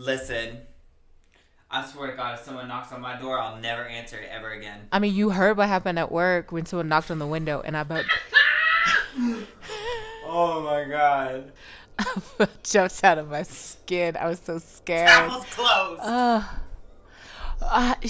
Listen, I swear to God, if someone knocks on my door, I'll never answer it ever again. I mean, you heard what happened at work when someone knocked on the window, and I about Oh my God. jumped out of my skin. I was so scared. Chapel's closed.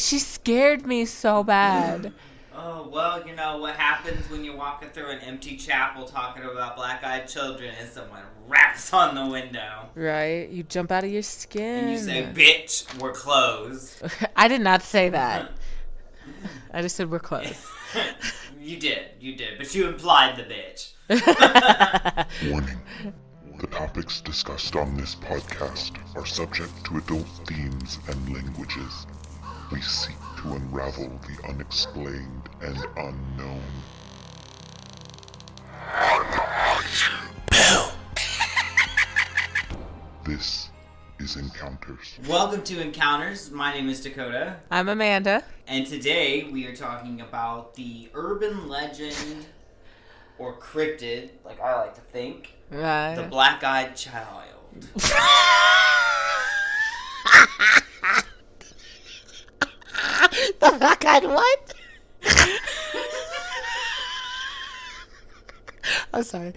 She scared me so bad. Oh, well, you know what happens when you're walking through an empty chapel talking about black-eyed children is someone raps on the window. Right? You jump out of your skin. And you say, bitch, we're closed. I did not say that. I just said we're closed. You did, but you implied the bitch. Warning. The topics discussed on this podcast are subject to adult themes and languages. We seek to unravel the unexplained and unknown. This is Encounters. Welcome to Encounters. My name is Dakota. I'm Amanda. And today we are talking about the urban legend, or cryptid, like I like to think, Right. the black-eyed child. The black-eyed what? I'm sorry.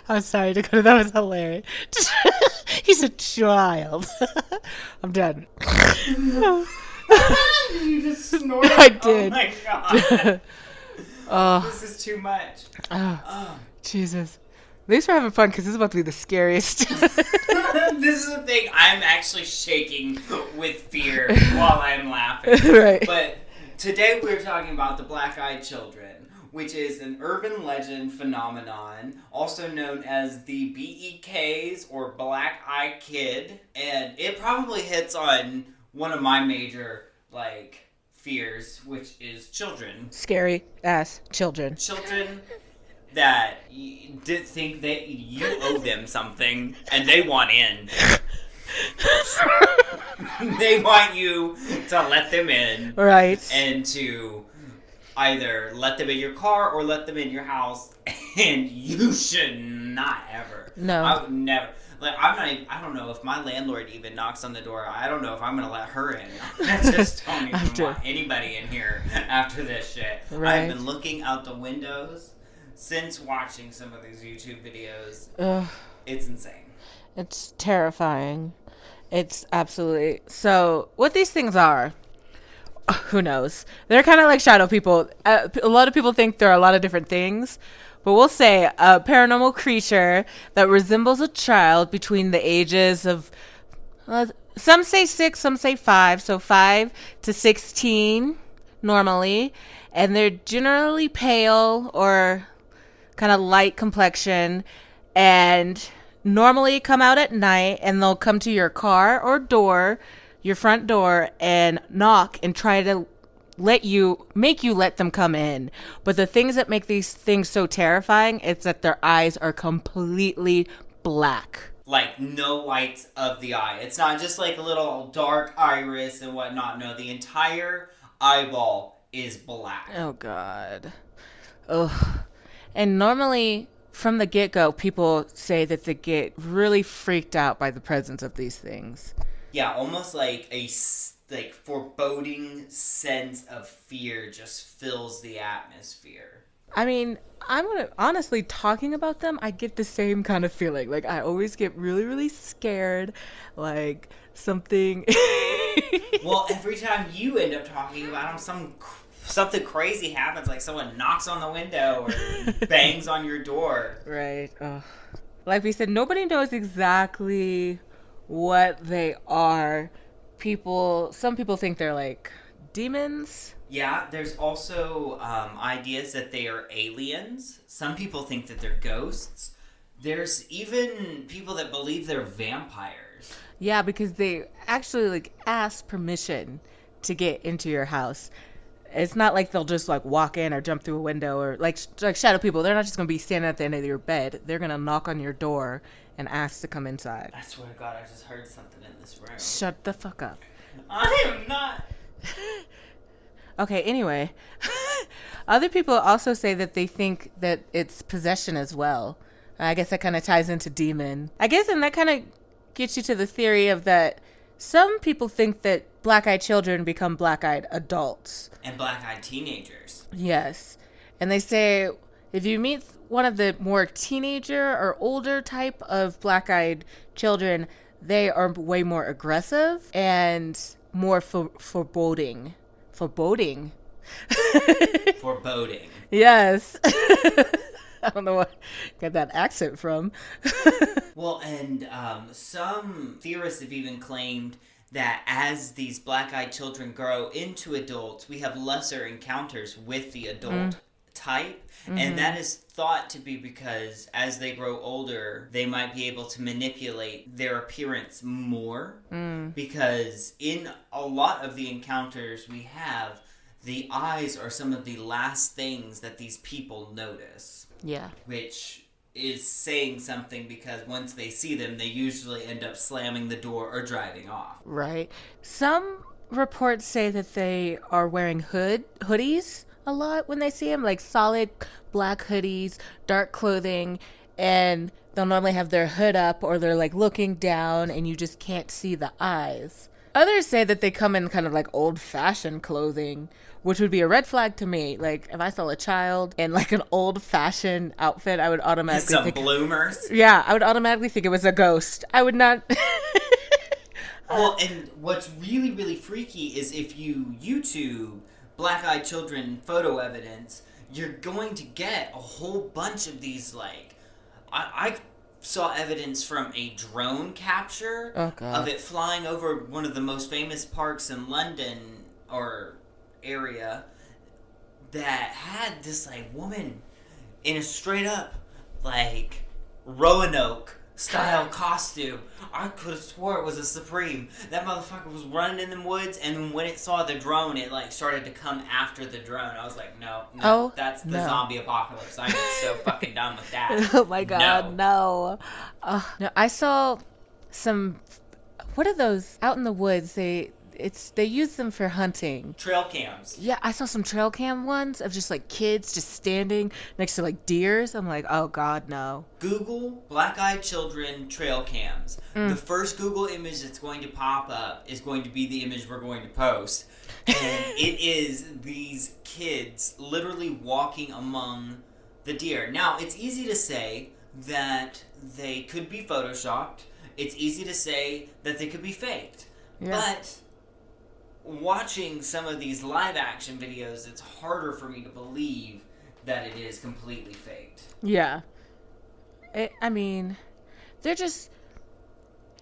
I'm sorry, Dakota. That was hilarious. He's a child. I'm done. You just snorted? I did. Oh my God. Oh, This is too much. oh, Jesus. At least we're having fun because this is about to be the scariest. This is the thing. I'm actually shaking with fear while I'm laughing. Right. But today we're talking about the black-eyed children, which is an urban legend phenomenon, also known as the BEKs, or black-eyed kid. And it probably hits on one of my major, fears, which is children. Scary ass children. Children that did think that you owe them something, and they want in. They want you to let them in. Right. And to either let them in your car or let them in your house, and you should not ever. No. I would never. I don't know if my landlord even knocks on the door. I don't know if I'm going to let her in. I just don't even want anybody in here after this shit. Right. I've been looking out the windows since watching some of these YouTube videos. Ugh. It's insane. It's terrifying. It's absolutely... So, what these things are, who knows? They're kind of like shadow people. A lot of people think there are a lot of different things, but we'll say a paranormal creature that resembles a child between the ages of... some say 6, some say 5. So 5 to 16, normally. And they're generally pale or kind of light complexion, and normally come out at night, and they'll come to your car or door, your front door, and knock and try to make you let them come in. But the things that make these things so terrifying is that their eyes are completely black. Like, no whites of the eye. It's not just like a little dark iris and whatnot. No, the entire eyeball is black. Oh, God. Ugh. And normally, from the get-go, people say that they get really freaked out by the presence of these things. Yeah, almost like a foreboding sense of fear just fills the atmosphere. I mean, honestly, talking about them, I get the same kind of feeling. Like, I always get really, really scared. Like, something... Well, every time you end up talking about them, something crazy happens, like someone knocks on the window or bangs on your door. Right. Ugh. Like we said, nobody knows exactly what they are. Some people think they're like demons. Yeah, there's also ideas that they are aliens. Some people think that they're ghosts. There's even people that believe they're vampires. Yeah, because they actually ask permission to get into your house. It's not like they'll just walk in or jump through a window or like shadow people. They're not just going to be standing at the end of your bed. They're going to knock on your door and ask to come inside. I swear to God, I just heard something in this room. Shut the fuck up. I am not. Okay, anyway. Other people also say that they think that it's possession as well. I guess that kind of ties into demon. I guess, and that kind of gets you to the theory of that some people think that black-eyed children become black-eyed adults. And black-eyed teenagers. Yes. And they say if you meet one of the more teenager or older type of black-eyed children, they are way more aggressive and more foreboding. Foreboding. Foreboding. Yes. I don't know where I got that accent from. Well, and some theorists have even claimed that as these black-eyed children grow into adults, we have lesser encounters with the adult type. Mm-hmm. And that is thought to be because as they grow older, they might be able to manipulate their appearance more. Because in a lot of the encounters we have, the eyes are some of the last things that these people notice. Yeah. Which is saying something because once they see them, they usually end up slamming the door or driving off. Right. Some reports say that they are wearing hoodies a lot when they see them, like solid black hoodies, dark clothing, and they'll normally have their hood up or they're like looking down and you just can't see the eyes. Others say that they come in kind of like old-fashioned clothing, which would be a red flag to me. Like, if I saw a child in like an old-fashioned outfit, I would automatically think... Some bloomers? Yeah, I would automatically think it was a ghost. I would not... Well, and what's really, really freaky is if you YouTube black-eyed children photo evidence, you're going to get a whole bunch of these, like... I saw evidence from a drone capture of it flying over one of the most famous parks in London or area that had this like woman in a straight up like Roanoke style costume. I could have swore it was a Supreme. That motherfucker was running in the woods, and when it saw the drone, it like started to come after the drone. I was like, no, that's the zombie apocalypse. I'm so fucking done with that. Oh my god, no. No, I saw some. What are those out in the woods? They use them for hunting. Trail cams. Yeah, I saw some trail cam ones of just like kids just standing next to like deers. I'm like, oh god, no. Google black-eyed children trail cams. The first Google image that's going to pop up is going to be the image we're going to post. And it is these kids literally walking among the deer. Now, it's easy to say that they could be photoshopped. It's easy to say that they could be faked. Yeah. But watching some of these live action videos, it's harder for me to believe that it is completely faked. Yeah. I mean, they're just,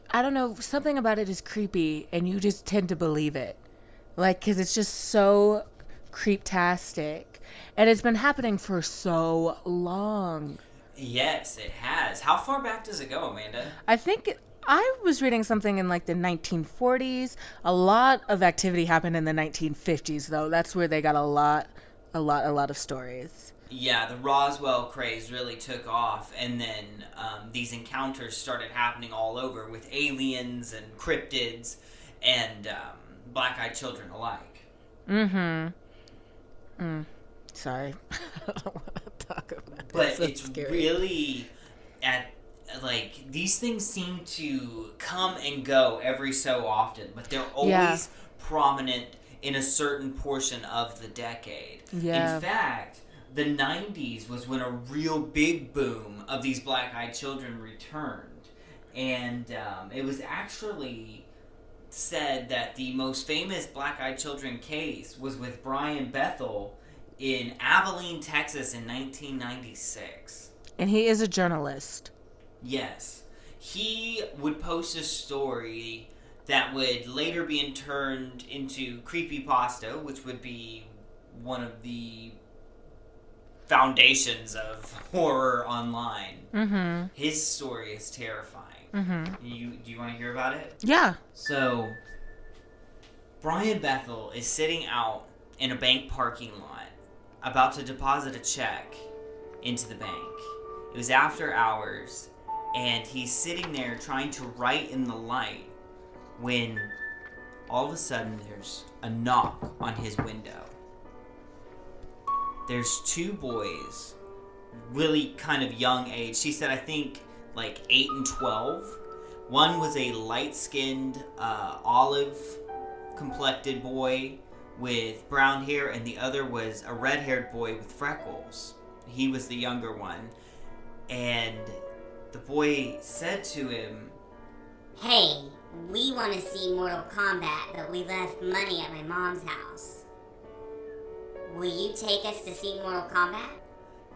I don't know, something about it is creepy and you just tend to believe it. Like, because it's just so creeptastic. And it's been happening for so long. Yes, it has. How far back does it go, Amanda? I think I was reading something in like the 1940s. A lot of activity happened in the 1950s, though. That's where they got a lot of stories. Yeah, the Roswell craze really took off, and then these encounters started happening all over with aliens and cryptids and black-eyed children alike. Sorry. I don't want to talk about it. But it's scary. Really like, these things seem to come and go every so often, but they're always prominent in a certain portion of the decade. Yeah. In fact, the 90s was when a real big boom of these black-eyed children returned. And it was actually said that the most famous black-eyed children case was with Brian Bethel in Abilene, Texas in 1996. And he is a journalist. Yes. He would post a story that would later be turned into creepypasta, which would be one of the foundations of horror online. Mm-hmm. His story is terrifying. Mm-hmm. Do you want to hear about it? Yeah. So, Brian Bethel is sitting out in a bank parking lot about to deposit a check into the bank. It was after hours, and he's sitting there trying to write in the light when all of a sudden there's a knock on his window. There's two boys really kind of young age. She said, I think, like 8 and 12. One was a light-skinned, olive-complected boy with brown hair, and the other was a red-haired boy with freckles. He was the younger one. And the boy said to him, "Hey, we want to see Mortal Kombat, but we left money at my mom's house. Will you take us to see Mortal Kombat?"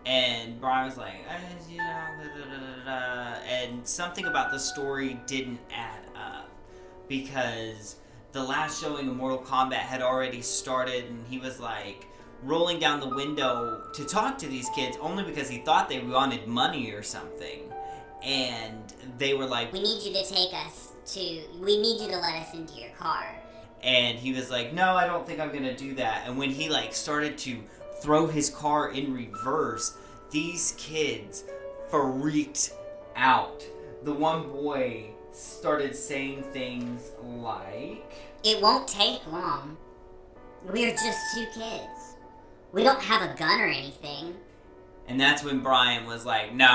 And Brian was like, you know, da, da, da, da. And something about the story didn't add up, because the last showing of Mortal Kombat had already started, and he was like rolling down the window to talk to these kids only because he thought they wanted money or something. And they were like, we need you to let us into your car. And he was like, no, I don't think I'm gonna do that. And when he like started to throw his car in reverse, these kids freaked out. The one boy started saying things like, "It won't take long. We're just 2 kids. We don't have a gun or anything." and that's when Brian was like, no.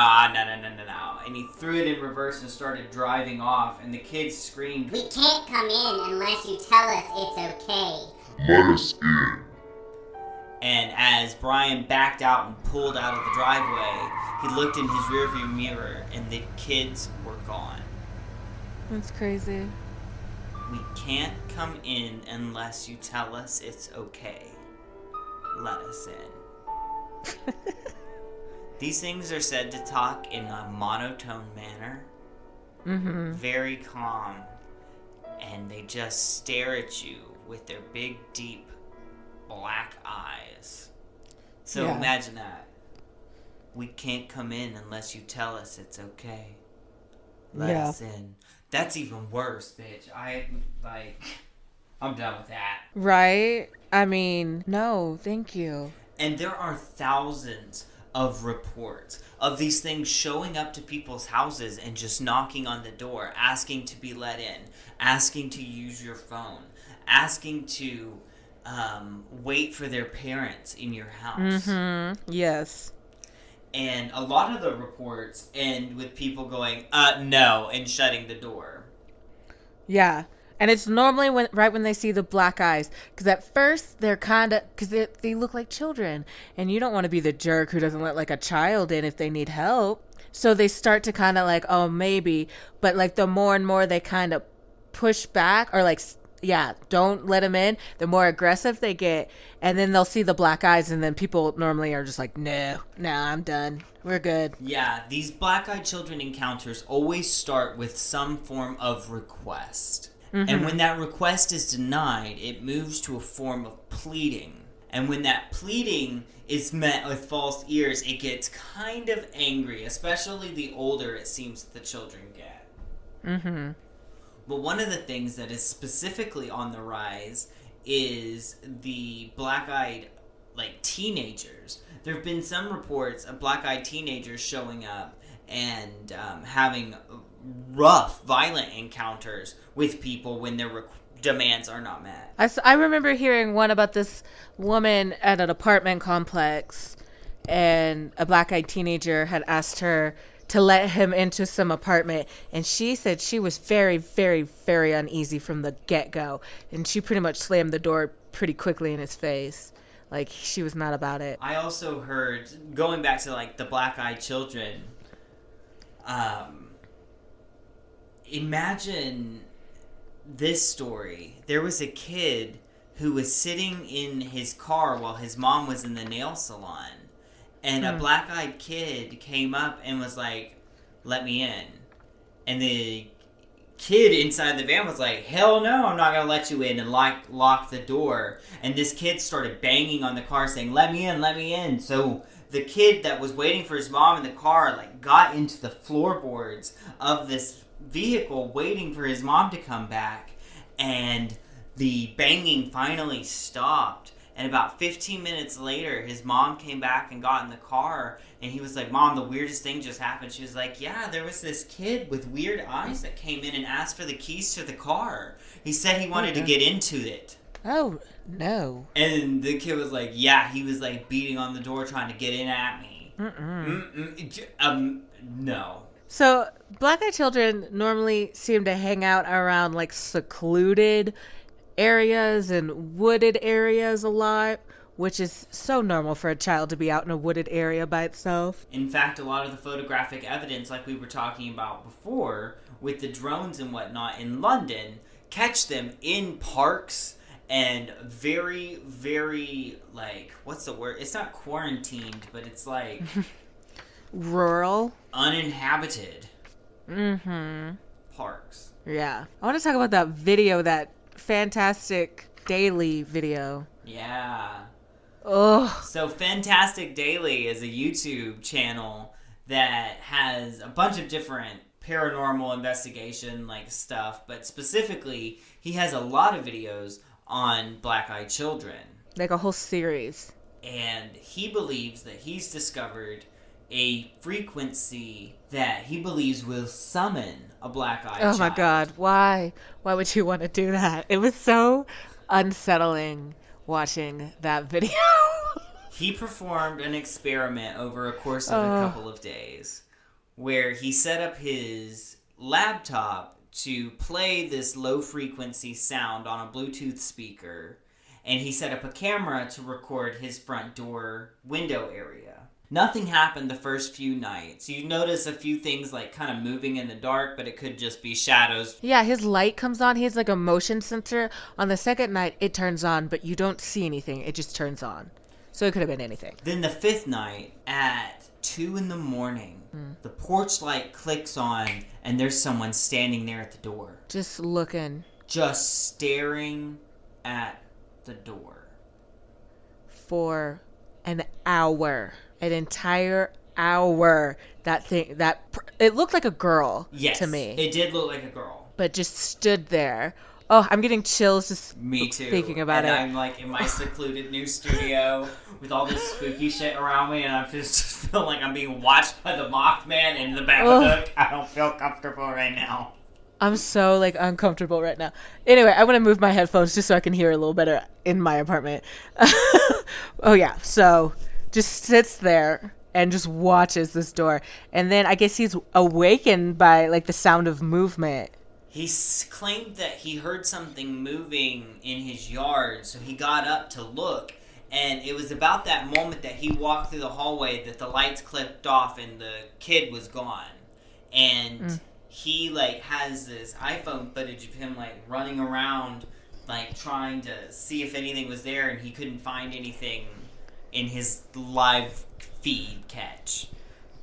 And he threw it in reverse and started driving off, and the kids screamed, "We can't come in unless you tell us it's okay." Let us in. And as Brian backed out and pulled out of the driveway, he looked in his rearview mirror, and the kids were gone. That's crazy. We can't come in unless you tell us it's okay. Let us in. These things are said to talk in a monotone manner. Mm-hmm. Very calm. And they just stare at you with their big, deep, black eyes. So Yeah. imagine that. We can't come in unless you tell us it's okay. Let Yeah. us in. That's even worse, bitch. I'm done with that. Right? I mean, no, thank you. And there are thousands of reports of these things showing up to people's houses and just knocking on the door, asking to be let in, asking to use your phone, asking to wait for their parents in your house. Mm-hmm. Yes. And a lot of the reports end with people going, no, and shutting the door. Yeah. And it's normally right when they see the black eyes. Because at first, they're kind of... Because they look like children. And you don't want to be the jerk who doesn't let, like, a child in if they need help. So they start to kind of like, oh, maybe. But, like, the more and more they kind of push back or, like... Yeah, don't let them in. The more aggressive they get, and then they'll see the black eyes, and then people normally are just like, no, I'm done. We're good. Yeah, these black-eyed children encounters always start with some form of request. Mm-hmm. And when that request is denied, it moves to a form of pleading. And when that pleading is met with false ears, it gets kind of angry, especially the older it seems the children get. Mm-hmm. But one of the things that is specifically on the rise is the black-eyed, like, teenagers. There have been some reports of black-eyed teenagers showing up and having rough, violent encounters with people when their demands are not met. I remember hearing one about this woman at an apartment complex, and a black-eyed teenager had asked her to let him into some apartment, and she said she was very, very, very uneasy from the get-go, and she pretty much slammed the door pretty quickly in his face. Like, she was not about it. I also heard, going back to, like, the black-eyed children, imagine this story. There was a kid who was sitting in his car while his mom was in the nail salon. And a black-eyed kid came up and was like, let me in. And the kid inside the van was like, hell no, I'm not going to let you in, and locked the door. And this kid started banging on the car saying, let me in, let me in. So the kid that was waiting for his mom in the car, like, got into the floorboards of this vehicle waiting for his mom to come back. And the banging finally stopped. And about 15 minutes later, his mom came back and got in the car, and he was like, Mom, the weirdest thing just happened. She was like, yeah, there was this kid with weird eyes that came in and asked for the keys to the car. He said he wanted to get into it. Oh, no. And the kid was like, yeah, he was like beating on the door trying to get in at me. No. So, black-eyed children normally seem to hang out around like secluded areas and wooded areas a lot, which is so normal for a child to be out in a wooded area by itself. In fact, a lot of the photographic evidence, like we were talking about before, with the drones and whatnot in London, catch them in parks and very, very, like, what's the word? It's not quarantined, but it's like... Rural. uninhabited. Mm-hmm. Parks. Yeah. I want to talk about that video, that Fantastic Daily video. Yeah. Ugh. So Fantastic Daily is a YouTube channel that has a bunch of different paranormal investigation like stuff, but specifically he has a lot of videos on black-eyed children. Like a whole series. And he believes that he's discovered a frequency that he believes will summon a black-eyed child. Oh my god, why? Why would you want to do that? It was so unsettling watching that video. He performed an experiment over a course of a couple of days where he set up his laptop to play this low-frequency sound on a Bluetooth speaker, and he set up a camera to record his front door window area. Nothing happened the first few nights. You notice a few things like kind of moving in the dark, but it could just be shadows. Yeah, his light comes on. He has like a motion sensor. On the second night, it turns on, but you don't see anything. It just turns on. So it could have been anything. Then the fifth night at 2 a.m, the porch light clicks on, and there's someone standing there at the door. Just looking. Just staring at the door. For an hour. An entire hour. That thing, it looked like a girl to me. It did look like a girl. But just stood there. Oh, I'm getting chills just Me too. thinking about it. I'm like in my secluded new studio with all this spooky shit around me, and I just feel like I'm being watched by the Mothman in the back of the... I don't feel comfortable right now. I'm so like uncomfortable right now. Anyway, I want to move my headphones just so I can hear a little better in my apartment. Oh yeah, so just sits there and just watches this door, and then I guess he's awakened by like the sound of movement. He claimed that he heard something moving in his yard, so he got up to look, and it was about that moment that he walked through the hallway that the lights clicked off and the kid was gone. And he like has this iPhone footage of him like running around like trying to see if anything was there, and he couldn't find anything in his live feed catch.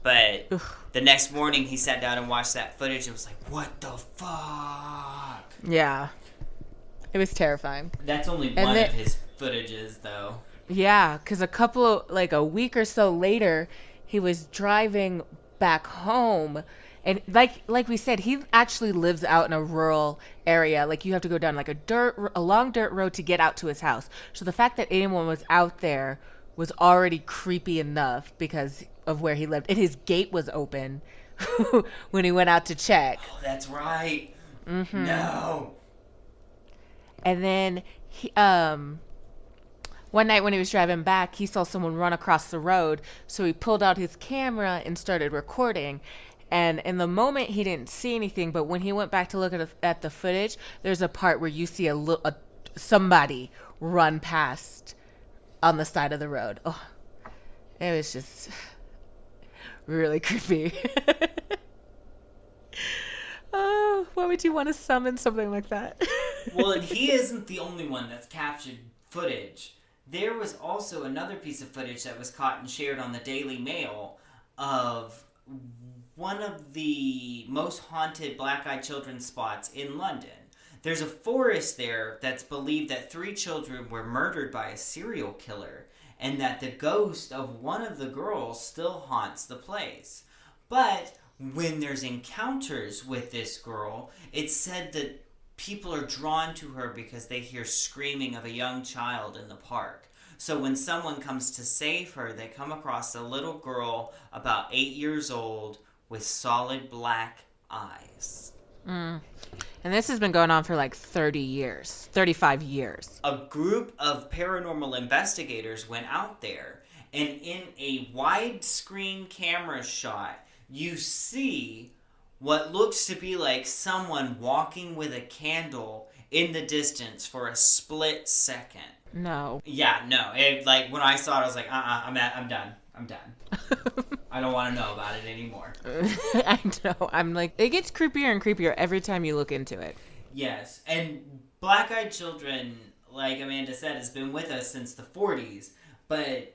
But the next morning he sat down and watched that footage and was like, what the fuck? Yeah. It was terrifying. That's only one of his footages, though. Yeah, because a week or so later, he was driving back home. And like we said, he actually lives out in a rural area. Like, you have to go down like a long dirt road to get out to his house. So the fact that anyone was out there was already creepy enough because of where he lived. And his gate was open when he went out to check. Oh, that's right. Mm-hmm. No. And then he, one night when he was driving back, he saw someone run across the road. So he pulled out his camera and started recording. And in the moment, he didn't see anything. But when he went back to look at the footage, there's a part where you see somebody run past on the side of the road. Oh, it was just really creepy. Oh, why would you want to summon something like that? Well, and he isn't the only one that's captured footage. There was also another piece of footage that was caught and shared on the Daily Mail of one of the most haunted black-eyed children spots in London. There's a forest there that's believed that 3 children were murdered by a serial killer, and that the ghost of one of the girls still haunts the place. But when there's encounters with this girl, it's said that people are drawn to her because they hear screaming of a young child in the park. So when someone comes to save her, they come across a little girl about 8 years old with solid black eyes. And this has been going on for like 35 years. A group of paranormal investigators went out there, and in a widescreen camera shot, you see what looks to be like someone walking with a candle in the distance for a split second. No. Yeah, no. Like, when I saw it, I was like, I'm done. I'm done. I don't want to know about it anymore. I know. I'm like, it gets creepier and creepier every time you look into it. Yes, and Black-Eyed Children, like Amanda said, has been with us since the 40s, but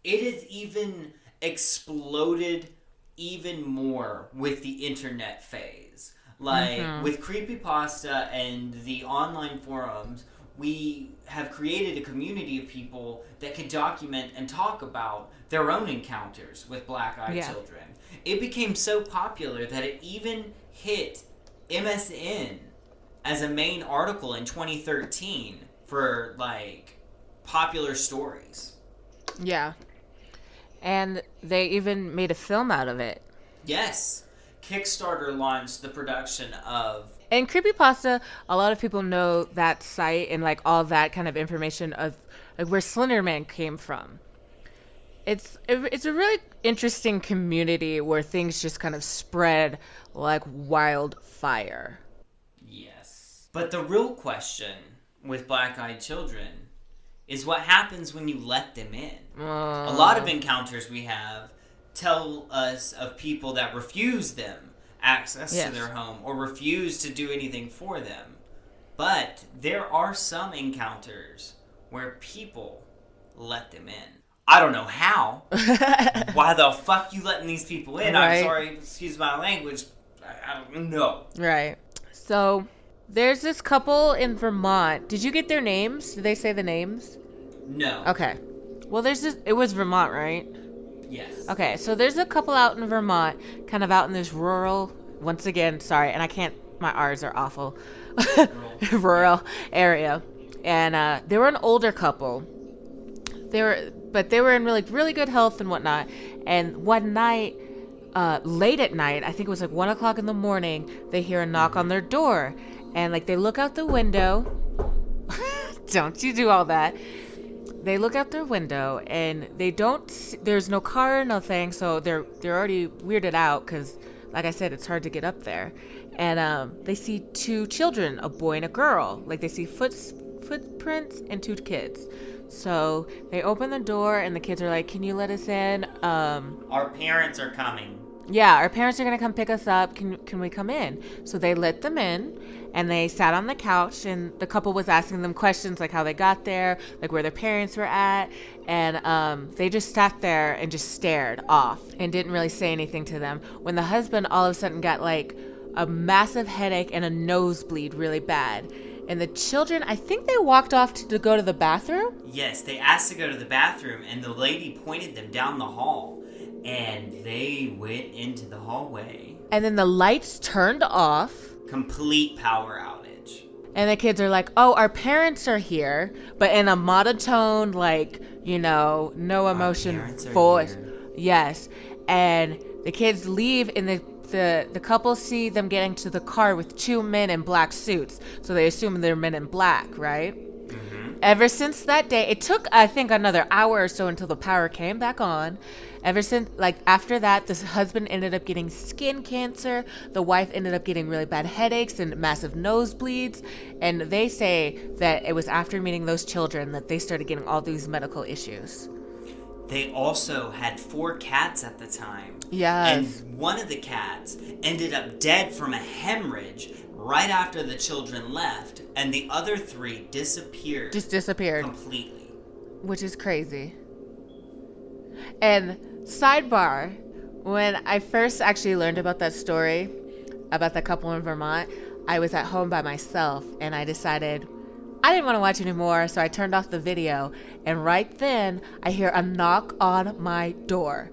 it has even exploded even more with the internet phase. Like, with creepypasta and the online forums, we have created a community of people that can document and talk about their own encounters with Black-Eyed Children. It became so popular that it even hit MSN as a main article in 2013 for, like, popular stories. Yeah. And they even made a film out of it. Yes. Kickstarter launched the production of... And creepypasta, a lot of people know that site and, like, all that kind of information of like where Slenderman came from. It's a really interesting community where things just kind of spread like wildfire. Yes. But the real question with Black-Eyed Children is what happens when you let them in. A lot of encounters we have tell us of people that refuse them access to their home or refuse to do anything for them. But there are some encounters where people let them in. I don't know how. Why the fuck you letting these people in? Right. I'm sorry, excuse my language. I don't know. Right. So there's this couple in Vermont. Did you get their names? Did they say the names? No. Okay. Well, there's this. It was Vermont, right? Yes. Okay. So there's a couple out in Vermont, kind of out in this rural. Once again, sorry, and I can't. My R's are awful. Rural area, and they were an older couple. They were in really good health and whatnot. And one night, late at night, I think it was like 1:00 in the morning, they hear a knock on their door, and like they look out the window. Don't you do all that? They look out their window and they don't. There's no car, nothing. So they're already weirded out because, like I said, it's hard to get up there. And they see two children, a boy and a girl. Like they see footprints and two kids. So they open the door and the kids are like, "Can you let us in? Our parents are coming." Yeah, our parents are gonna come pick us up. Can we come in? So they let them in, and they sat on the couch, and the couple was asking them questions like how they got there, like where their parents were at, and they just sat there and just stared off and didn't really say anything to them. When the husband all of a sudden got like a massive headache and a nosebleed really bad. And the children, I think they walked off to go to the bathroom? Yes, they asked to go to the bathroom, and the lady pointed them down the hall, and they went into the hallway. And then the lights turned off. Complete power outage. And the kids are like, "Oh, our parents are here," but in a monotone, like, no emotion voice. Yes. And the kids leave, and the couple see them getting to the car with two men in black suits. So they assume they're men in black, right? Mm-hmm. Ever since that day, it took, I think, another hour or so until the power came back on. Ever since, like, after that, the husband ended up getting skin cancer. The wife ended up getting really bad headaches and massive nosebleeds. And they say that it was after meeting those children that they started getting all these medical issues. They also had 4 cats at the time. Yes. And one of the cats ended up dead from a hemorrhage right after the children left, and the other 3 disappeared. Just disappeared. Completely. Which is crazy. And sidebar, when I first actually learned about that story, about the couple in Vermont, I was at home by myself, and I decided I didn't want to watch anymore, so I turned off the video, and right then, I hear a knock on my door.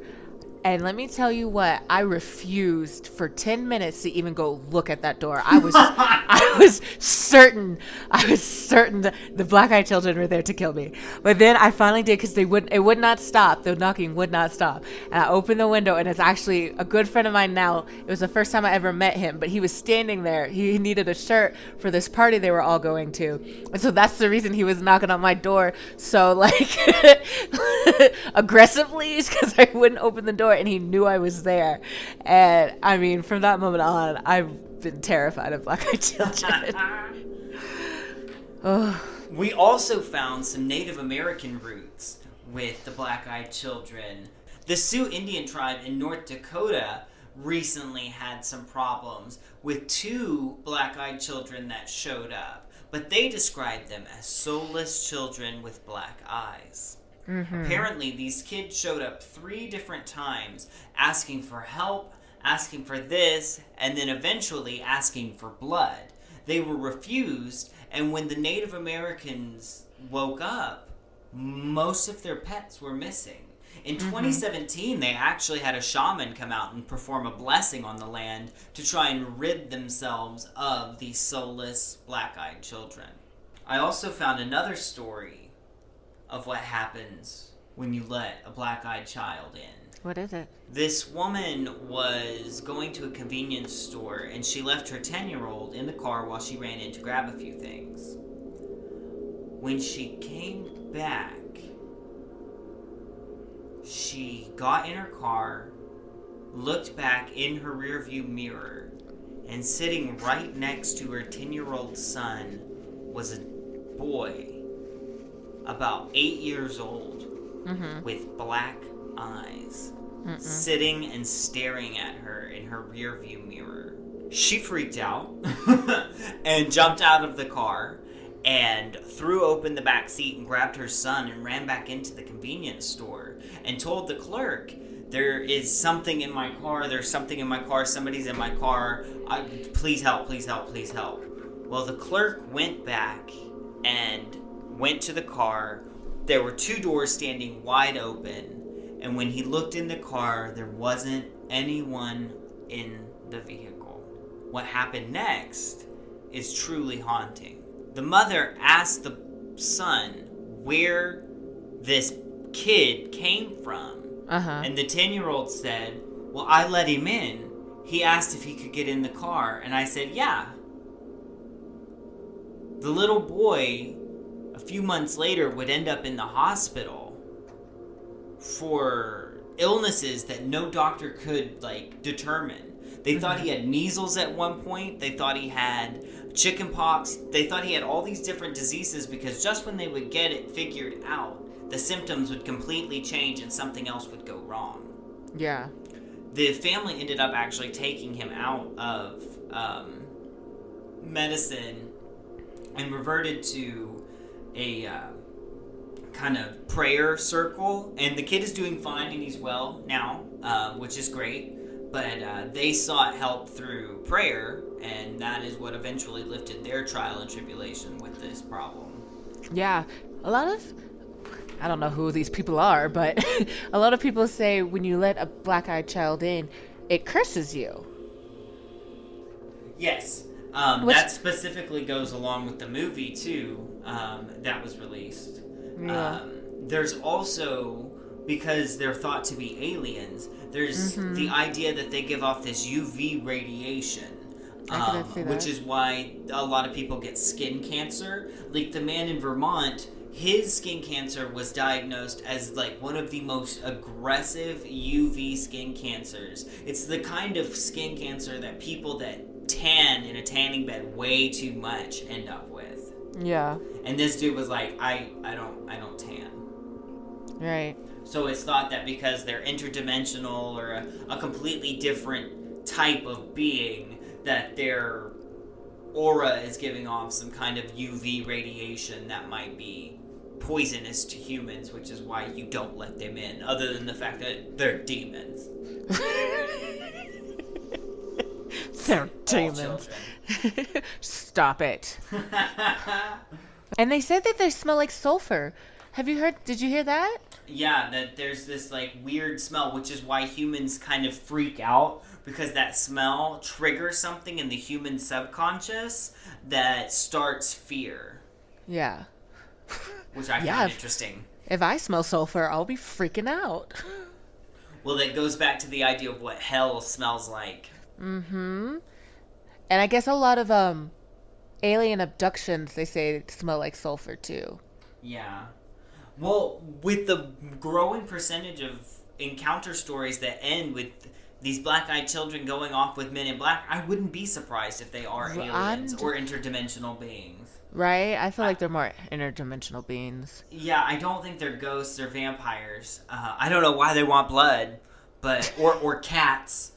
And let me tell you what, I refused for 10 minutes to even go look at that door. I was certain that the black-eyed children were there to kill me. But then I finally did, because it would not stop. The knocking would not stop. And I opened the window, and it's actually a good friend of mine now. It was the first time I ever met him, but he was standing there. He needed a shirt for this party they were all going to. And so that's the reason he was knocking on my door so, like, aggressively, because I wouldn't open the door, and he knew I was there. And I mean, from that moment on, I've been terrified of black-eyed children. Oh. We also found some Native American roots with the black-eyed children. The Sioux Indian tribe in North Dakota recently had some problems with 2 black-eyed children that showed up, but they described them as soulless children with black eyes. Mm-hmm. Apparently, these kids showed up 3 different times asking for help, asking for this, and then eventually asking for blood. They were refused, and when the Native Americans woke up, most of their pets were missing. In 2017, they actually had a shaman come out and perform a blessing on the land to try and rid themselves of these soulless black-eyed children. I also found another story of what happens when you let a black-eyed child in. What is it? This woman was going to a convenience store, and she left her 10-year-old in the car while she ran in to grab a few things. When she came back, she got in her car, looked back in her rearview mirror, and sitting right next to her 10-year-old son was a boy about 8 years old with black eyes, sitting and staring at her in her rearview mirror. She freaked out and jumped out of the car and threw open the back seat and grabbed her son and ran back into the convenience store and told the clerk, "There is something in my car, there's something in my car, somebody's in my car, please help, please help, please help." Well, the clerk went back and went to the car. There were 2 doors standing wide open, and when he looked in the car, there wasn't anyone in the vehicle. What happened next is truly haunting. The mother asked the son where this kid came from, and the 10-year-old said, "Well, I let him in. He asked if he could get in the car, and I said, yeah." The little boy, a few months later, would end up in the hospital for illnesses that no doctor could, determine. They thought he had measles at one point. They thought he had chickenpox. They thought he had all these different diseases because just when they would get it figured out, the symptoms would completely change and something else would go wrong. Yeah. The family ended up actually taking him out of medicine and reverted to a kind of prayer circle. And the kid is doing fine and he's well now, which is great. But they sought help through prayer, and that is what eventually lifted their trial and tribulation with this problem. Yeah. A lot of... I don't know who these people are, but a lot of people say when you let a black-eyed child in, it curses you. Yes. That specifically goes along with the movie, too, that was released. Yeah. There's also, because they're thought to be aliens, there's the idea that they give off this UV radiation. Which is why a lot of people get skin cancer. Like the man in Vermont, his skin cancer was diagnosed as one of the most aggressive UV skin cancers. It's the kind of skin cancer that people that tan in a tanning bed way too much end up with. Yeah. And this dude was like, I don't tan. Right. So it's thought that because they're interdimensional or a completely different type of being, that their aura is giving off some kind of UV radiation that might be poisonous to humans, which is why you don't let them in, other than the fact that they're demons. They're demons. Stop it. And they said that they smell like sulfur. Did you hear that? Yeah, that there's this like weird smell, which is why humans kind of freak out, because that smell triggers something in the human subconscious that starts fear, Yeah. which I Yeah, found interesting. If I smell sulfur, I'll be freaking out. Well, that goes back to the idea of what hell smells like. Mm-hmm. And I guess a lot of alien abductions, they say smell like sulfur too. Yeah. Well, with the growing percentage of encounter stories that end with these black-eyed children going off with men in black, I wouldn't be surprised if they are aliens or interdimensional beings. Right? I feel like they're more interdimensional beings. Yeah, I don't think they're ghosts or vampires. I don't know why they want blood, but or cats.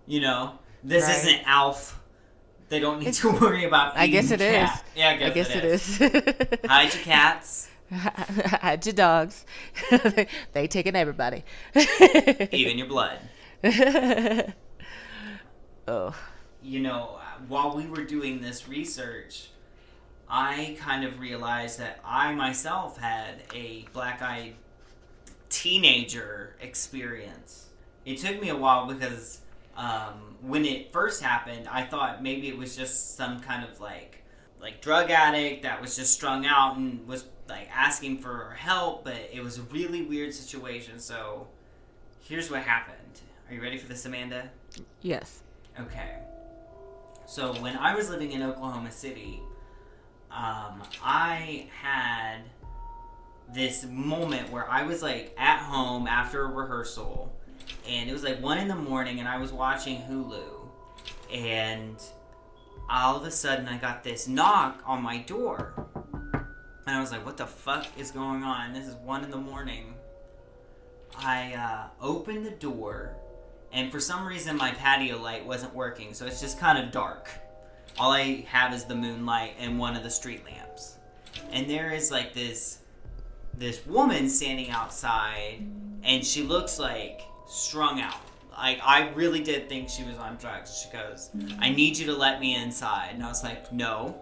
You know, this Right. isn't Alf. They don't need to worry about. I guess eating it is. cat. Yeah, I guess it is. Hide your cats, Hide your dogs. They taking everybody. even your blood. Oh. You know, while we were doing this research, I kind of realized that I myself had a black-eyed teenager experience. It took me a while because when it first happened, I thought maybe it was just some kind of like drug addict that was just strung out and was like asking for help, but it was a really weird situation. So here's what happened. Are you ready for this, Amanda? Yes. Okay. So when I was living in Oklahoma City, I had this moment where I was like at home after a rehearsal, and it was like 1 a.m, and I was watching Hulu, and all of a sudden I got this knock on my door, and I was like, what the fuck is going on? This is 1 a.m. I opened the door, and for some reason my patio light wasn't working, so it's just kind of dark. All I have is the moonlight and one of the street lamps. And there is like this woman standing outside, and she looks like strung out. Like, I really did think she was on drugs. She goes, I need you to let me inside. And I was like, no.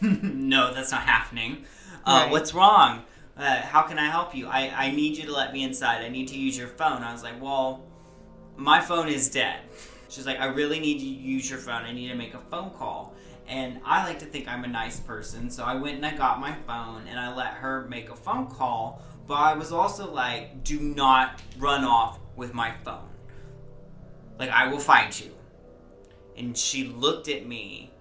No, that's not happening. Right. What's wrong? How can I help you? I need you to let me inside. I need to use your phone. I was like, well, my phone is dead. She's like, I really need you to use your phone. I need to make a phone call. And I like to think I'm a nice person, so I went and I got my phone and I let her make a phone call. But I was also like, do not run off with my phone. Like, I will find you. And she looked at me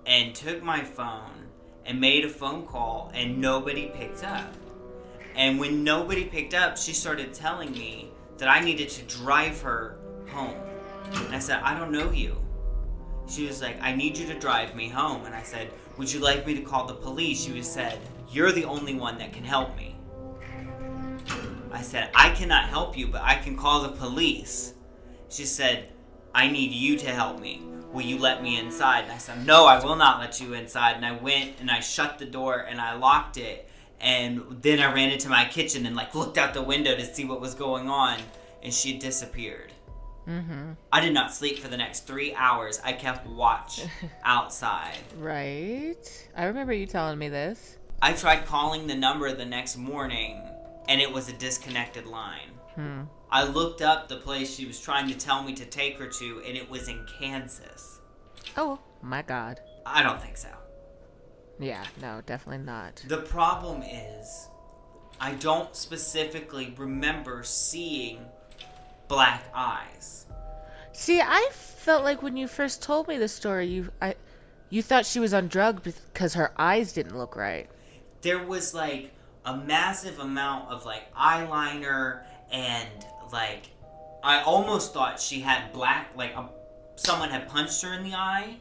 and took my phone and made a phone call, and nobody picked up. And when nobody picked up, she started telling me that I needed to drive her home. And I said, I don't know you. She was like, I need you to drive me home. And I said, would you like me to call the police? She said, you're the only one that can help me. I said, I cannot help you, but I can call the police. She said, I need you to help me. Will you let me inside? And I said, no, I will not let you inside. And I went and I shut the door and I locked it. And then I ran into my kitchen and like looked out the window to see what was going on. And she disappeared. Mm-hmm. I did not sleep for the next 3 hours. I kept watch outside. Right. I remember you telling me this. I tried calling the number the next morning, and it was a disconnected line. I looked up the place she was trying to tell me to take her to, and it was in Kansas. Oh, my God. I don't think so. Yeah, no, definitely not. The problem is, I don't specifically remember seeing black eyes. See, I felt like when you first told me the story, you thought she was on drugs because her eyes didn't look right. There was like a massive amount of like eyeliner, and like I almost thought she had black, like someone had punched her in the eye,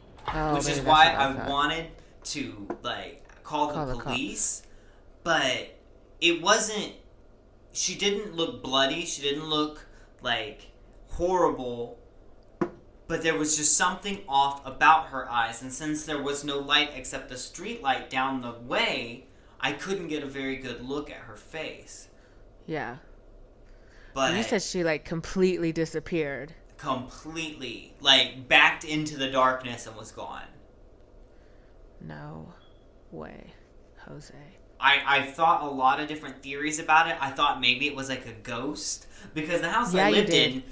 which is why I wanted to like call the police. But it wasn't. She didn't look bloody. She didn't look like horrible, but there was just something off about her eyes, and since there was no light except the street light down the way, I couldn't get a very good look at her face. Yeah. But you said she like completely disappeared. Completely, like backed into the darkness and was gone. No way, Jose. I thought a lot of different theories about it. I thought maybe it was like a ghost because the house Yeah, I you lived did. in,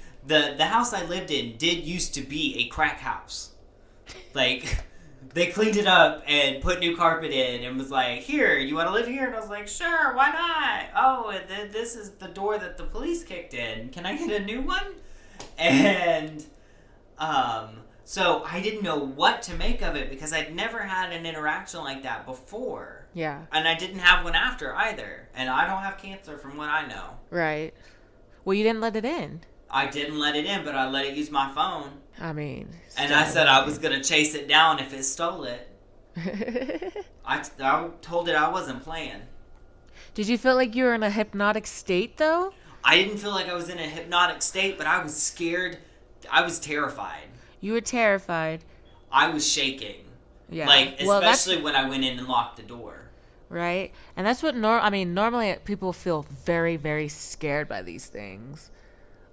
the house I lived in did used to be a crack house. Like, they cleaned it up and put new carpet in and was like, here, you want to live here? And I was like, sure, why not? Oh, and then this is the door that the police kicked in. Can I get a new one? And, so I didn't know what to make of it because I'd never had an interaction like that before. Yeah. And I didn't have one after either. And I don't have cancer from what I know. Right. Well, you didn't let it in. I didn't let it in, but I let it use my phone. I mean. And I said I was going to chase it down if it stole it. I told it I wasn't playing. Did you feel like you were in a hypnotic state, though? I didn't feel like I was in a hypnotic state, but I was scared. I was terrified. You were terrified. I was shaking. Yeah. Like, Well, especially when I went in and locked the door. Right? And that's what normally people feel very, very scared by these things.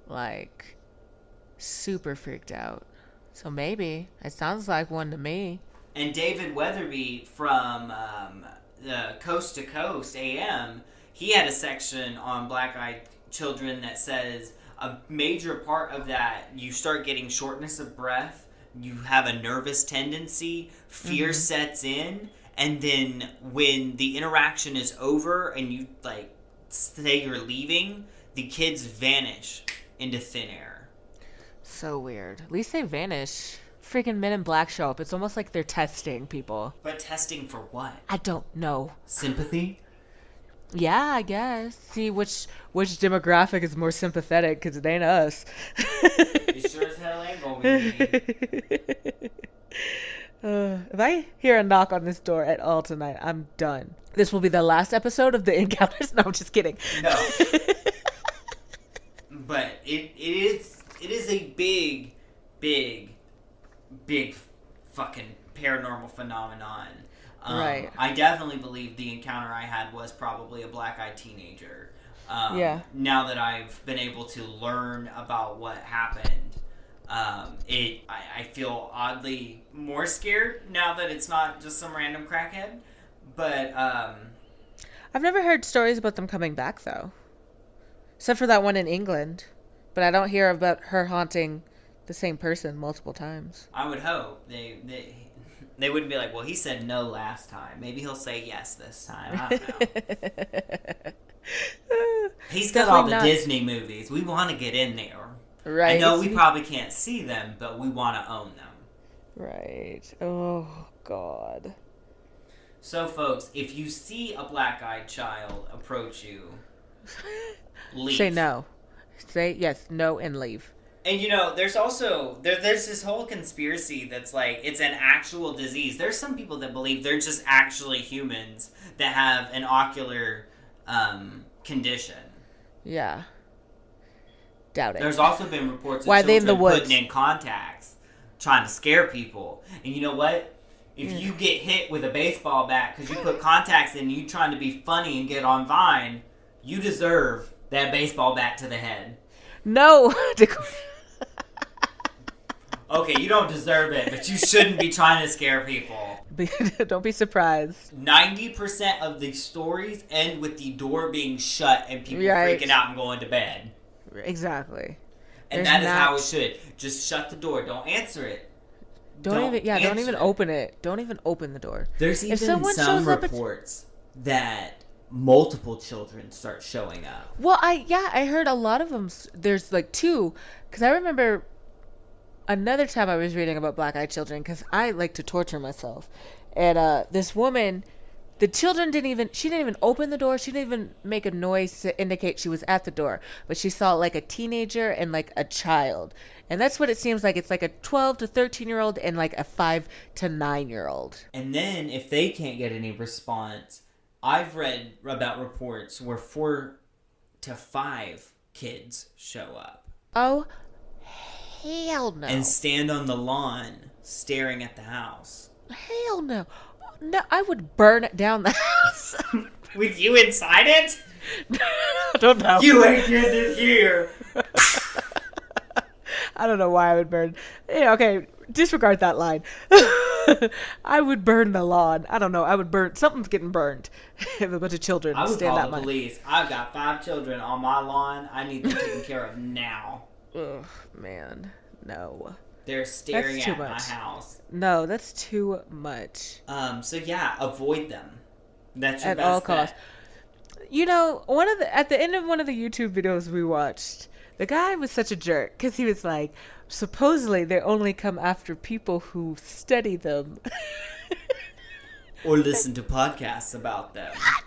Like, super freaked out. So maybe. It sounds like one to me. And David Weatherby from Coast to Coast AM, he had a section on black-eyed children that says a major part of that, you start getting shortness of breath, you have a nervous tendency, fear sets in, and then when the interaction is over and you like say you're leaving, the kids vanish into thin air. So weird. At least they vanish. Freaking Men in Black show up. It's almost like they're testing people. But testing for what? I don't know. Sympathy? Yeah, I guess. See which demographic is more sympathetic, because it ain't us. It sure as hell ain't gonna be me. If I hear a knock on this door at all tonight, I'm done. This will be the last episode of the Encounters. No, I'm just kidding. No. But it is a big fucking paranormal phenomenon. Right. I definitely believe the encounter I had was probably a black-eyed teenager. Yeah. Now that I've been able to learn about what happened, I feel oddly more scared now that it's not just some random crackhead. But I've never heard stories about them coming back, though. Except for that one in England. But I don't hear about her haunting the same person multiple times. I would hope they wouldn't be like, well, he said no last time. Maybe he'll say yes this time. I don't know. He's got all the Disney movies. We want to get in there. Right. I know we probably can't see them, but we want to own them. Right. Oh, God. So, folks, if you see a black-eyed child approach you, leave. Say no. Say yes, no, and leave. And you know, there's also there's this whole conspiracy that's like it's an actual disease. There's some people that believe they're just actually humans that have an ocular condition. Yeah. Doubt it. There's also been reports of Why they in the children woods? putting in contacts, trying to scare people. And you know what? If you get hit with a baseball bat because you put contacts in and you trying to be funny and get on Vine, you deserve that baseball bat to the head. No. Okay, you don't deserve it, but you shouldn't be trying to scare people. Don't be surprised. 90% of the stories end with the door being shut and people freaking out and going to bed. Exactly. And that is how it should. Just shut the door. Don't answer it. Don't even open it. Don't even open the door. There's even some reports that multiple children start showing up. Well, I heard a lot of them. There's like two, because I remember another time I was reading about black-eyed children, because I like to torture myself, and this woman, the children she didn't even open the door, she didn't even make a noise to indicate she was at the door, but she saw like a teenager and like a child, and that's what it seems like. It's like a 12 to 13-year-old and like a 5 to 9-year-old. And then if they can't get any response, I've read about reports where 4 to 5 kids show up. Oh, hell no. And stand on the lawn staring at the house. Hell no. No, I would burn down the house. With you inside it? I don't know. You ain't good here. I don't know why I would burn. Yeah, okay, disregard that line. I would burn the lawn. I don't know. I would burn. Something's getting burned. If a bunch of children I would stand call that the much. police. I've got 5 children on my lawn. I need them taken care of now. Ugh, man. No. They're staring That's too at my much. house. No, that's too much. So yeah, avoid them. That's your At best all bet. costs. You know, at the end of one of the YouTube videos we watched, the guy was such a jerk because he was like, supposedly they only come after people who study them. Or listen to podcasts about them. I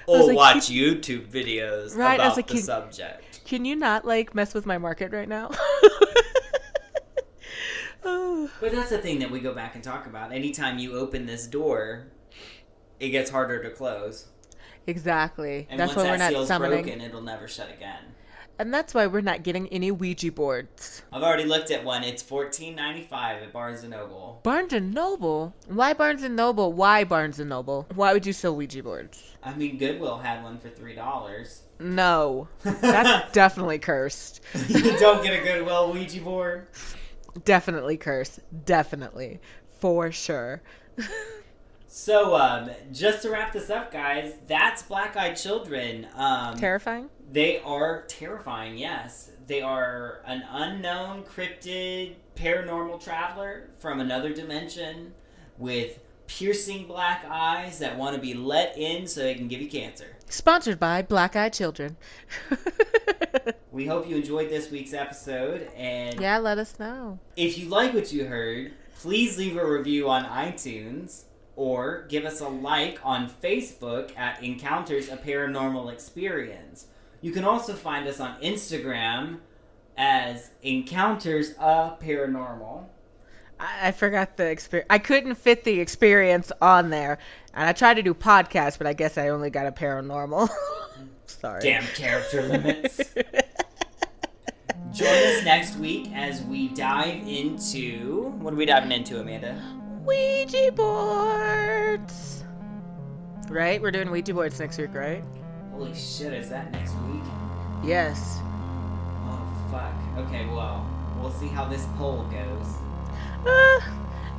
Or was like, watch YouTube videos Right, I was about like, the subject. Can you not like mess with my market right now? Oh. But that's the thing that we go back and talk about. Anytime you open this door, it gets harder to close. Exactly. And That's once why we're that not seal's summoning. broken, it'll never shut again. And that's why we're not getting any Ouija boards. I've already looked at one. It's $14.95 at Barnes & Noble. Barnes and Noble? Why Barnes and Noble? Why Barnes and Noble? Why would you sell Ouija boards? I mean, Goodwill had one for $3. No. That's definitely cursed. You don't get a Goodwill Ouija board? Definitely cursed. Definitely. For sure. So, just to wrap this up, guys, that's Black-Eyed Children. Terrifying? They are terrifying, yes. They are an unknown cryptid paranormal traveler from another dimension with piercing black eyes that want to be let in so they can give you cancer. Sponsored by Black-Eyed Children. We hope you enjoyed this week's episode, and Yeah, let us know. if you like what you heard, please leave a review on iTunes or give us a like on Facebook at Encounters a Paranormal Experience. You can also find us on Instagram as Encounters a Paranormal. I forgot the experience. I couldn't fit the experience on there. And I tried to do podcasts, but I guess I only got a paranormal. Sorry. Damn character limits. Join us next week as we dive into... What are we diving into, Amanda? Ouija boards. Right? We're doing Ouija boards next week, right? Holy shit, is that next week? Yes. Oh, fuck. Okay, well, we'll see how this poll goes.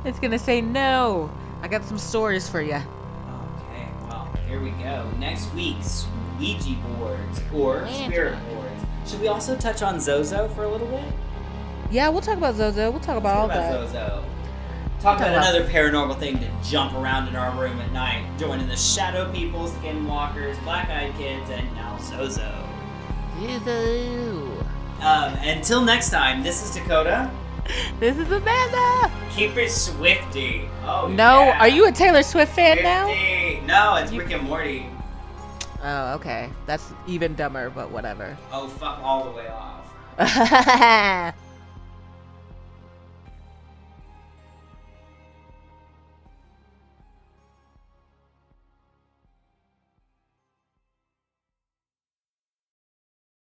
It's gonna say no. I got some stories for you. Okay, well, here we go. Next week's Ouija boards, or spirit boards. Should we also touch on Zozo for a little bit? Yeah, we'll talk about Zozo. We'll talk about all that. Zozo. Talk about another paranormal thing to jump around in our room at night. Joining the Shadow People, Skinwalkers, Black-Eyed Kids, and now Zozo. Zozo. Until next time, this is Dakota. This is Amanda. Keep it swifty. Oh, No, yeah. are you a Taylor Swift fan now? Swifty. No, it's Rick and Morty. Oh, okay. That's even dumber, but whatever. Oh, fuck all the way off.